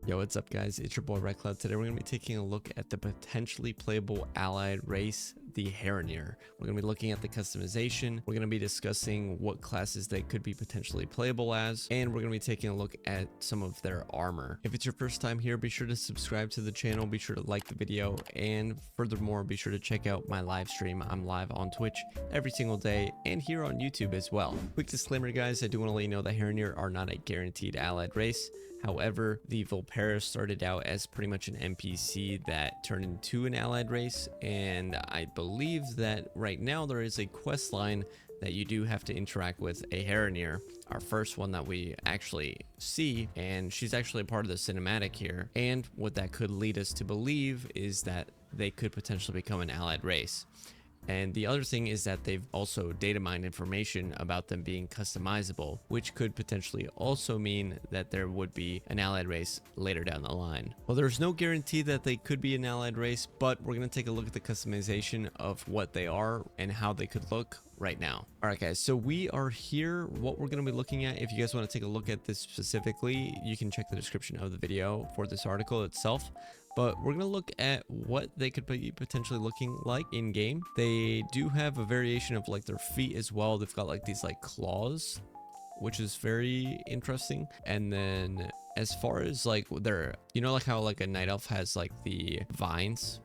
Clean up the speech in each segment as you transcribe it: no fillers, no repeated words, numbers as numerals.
Yo, what's up guys? It's your boy RedCloud. Today we're going to be taking a look at the potentially playable allied race, the Harronir. We're going to be looking at the customization. We're going to be discussing what classes they could be potentially playable as, and we're going to be taking a look at some of their armor. If it's your first time here, be sure to subscribe to the channel, be sure to like the video, and furthermore, be sure to check out my live stream. I'm live on Twitch every single day and here on YouTube as well. Quick disclaimer guys, I do want to let you know that Harronir are not a guaranteed allied race. However, the Vulpera started out as pretty much an NPC that turned into an allied race, and I believe that right now there is a quest line that you do have to interact with a Harronir, our first one that we actually see, and she's actually a part of the cinematic here. And what that could lead us to believe is that they could potentially become an allied race. And the other thing is that they've also data mined information about them being customizable, which could potentially also mean that there would be an allied race later down the line. Well, there's no guarantee that they could be an allied race, but we're going to take a look at the customization of what they are and how they could look right now. All right, guys, so we are here. What we're going to be looking at, if you guys want to take a look at this specifically, you can check the description of the video for this article itself. But we're going to look at what they could be potentially looking like in game. They do have a variation of like their feet as well. They've got like these like claws, which is very interesting. And then as far as like their, you know, like how like a night elf has like the vines,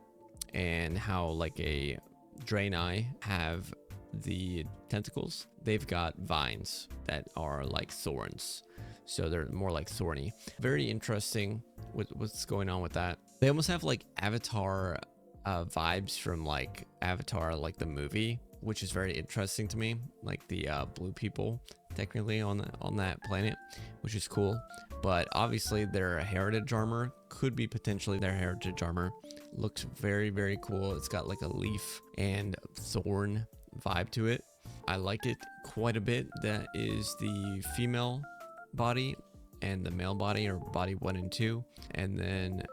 and how like a Draenei have the tentacles, they've got vines that are like thorns. So they're more like thorny. Very interesting with what's going on with that. They almost have like Avatar vibes from like Avatar, like the movie, which is very interesting to me. Like the blue people technically on that planet, which is cool. But obviously their heritage armor could be potentially their heritage armor. Looks very, very cool. It's got like a leaf and thorn vibe to it. I like it quite a bit. That is the female body and the male body, or body 1 and 2. And then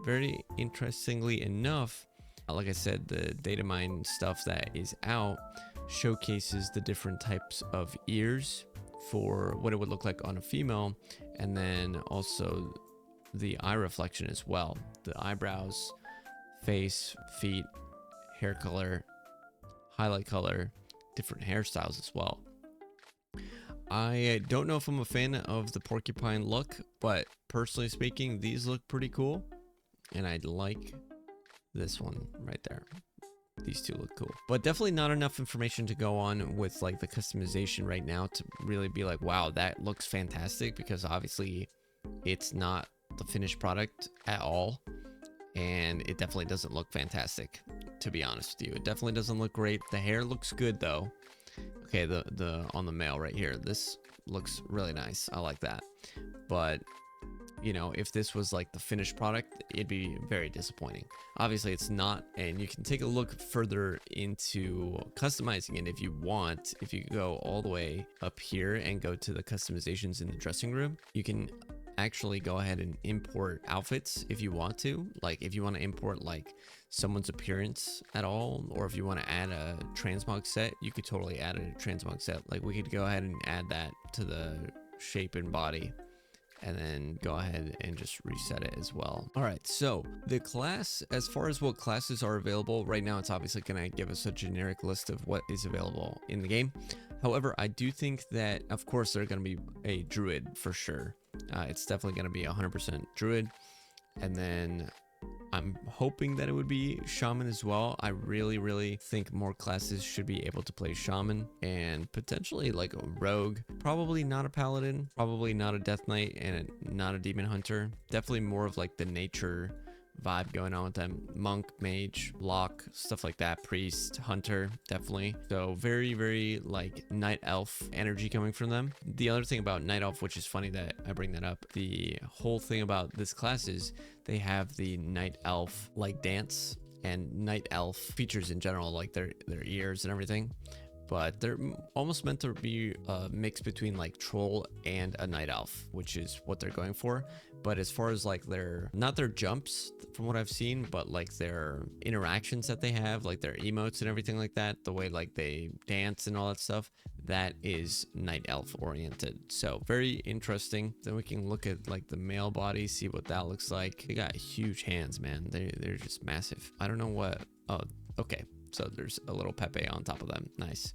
very interestingly enough, like I said, the data mine stuff that is out showcases the different types of ears for what it would look like on a female, and then also the eye reflection as well, the eyebrows, face, feet, hair color, highlight color, different hairstyles as well. I don't know if I'm a fan of the porcupine look, but personally speaking, these look pretty cool. And I like this one right there. These two look cool, but definitely not enough information to go on with like the customization right now to really be like, wow, that looks fantastic, because obviously it's not the finished product at all. And it definitely doesn't look fantastic, to be honest with you. It definitely doesn't look great. The hair looks good though. Okay, the on the male right here, this looks really nice. I like that. But you know, if this was like the finished product, it'd be very disappointing. Obviously it's not, and you can take a look further into customizing it if you want. If you go all the way up here and go to the customizations in the dressing room, you can actually go ahead and import outfits if you want to. Like if you want to import like someone's appearance at all, or if you want to add a transmog set, you could totally add a transmog set. Like we could go ahead and add that to the shape and body, and then go ahead and just reset it as well. All right, so the class, as far as what classes are available right now, it's obviously going to give us a generic list of what is available in the game. However, I do think that of course they're going to be a druid for sure. It's definitely going to be 100% druid, and then I'm hoping that it would be shaman as well. I really think more classes should be able to play shaman, and potentially like a rogue. Probably not a paladin, probably not a death knight, and not a demon hunter. Definitely more of like the nature vibe going on with them. Monk, mage, lock, stuff like that. Priest, hunter, definitely. So very like night elf energy coming from them. The other thing about night elf, which is funny that I bring that up, the whole thing about this class is they have the night elf like dance and night elf features in general, like their ears and everything. But they're almost meant to be a mix between like troll and a night elf, which is what they're going for. But as far as like their, not their jumps from what I've seen, but like their interactions that they have, like their emotes and everything like that, the way like they dance and all that stuff, that is night elf oriented. So very interesting. Then we can look at like the male body, see what that looks like. They got huge hands, man. They're just massive. I don't know what. Oh, okay. So there's a little Pepe on top of them. Nice.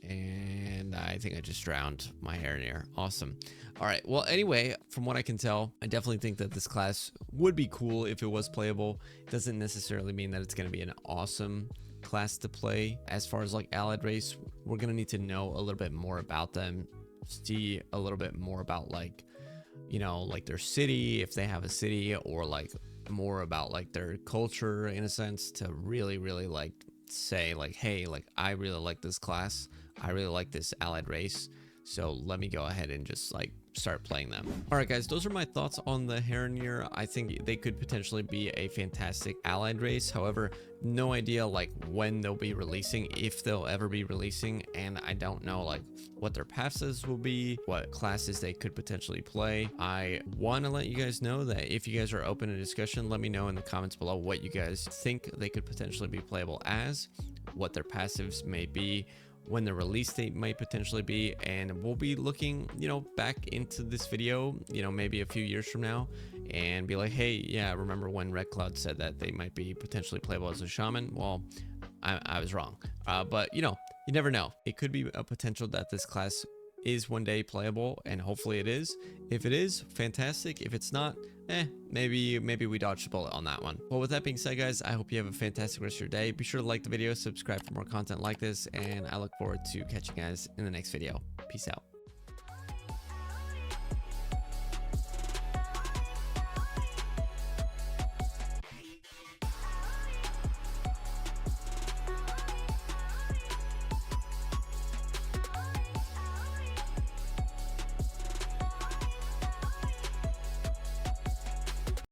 And I think I just drowned my Harronir. Awesome. All right. Well, anyway, from what I can tell, I definitely think that this class would be cool if it was playable. It doesn't necessarily mean that it's going to be an awesome class to play. As far as like allied race, we're going to need to know a little bit more about them, see a little bit more about like, you know, like their city, if they have a city, or like more about like their culture in a sense, to really like say like, hey, like I really like this class, I really like this allied race, so let me go ahead and just like start playing them. All right, guys, those are my thoughts on the Harronir. I think they could potentially be a fantastic allied race. However, no idea like when they'll be releasing, if they'll ever be releasing, and I don't know like what their passes will be, what classes they could potentially play. I want to let you guys know that if you guys are open to discussion, let me know in the comments below what you guys think they could potentially be playable as, what their passives may be, when the release date might potentially be, and we'll be looking, you know, back into this video, you know, maybe a few years from now, and be like, hey, yeah, remember when RedCloud said that they might be potentially playable as a shaman? Well, I was wrong. But you know, you never know. It could be a potential that this class is one day playable, and hopefully it is. If it is, fantastic. If it's not, maybe we dodged a bullet on that one. Well, with that being said, guys, I hope you have a fantastic rest of your day. Be sure to like the video, subscribe for more content like this, and I look forward to catching you guys in the next video. Peace out.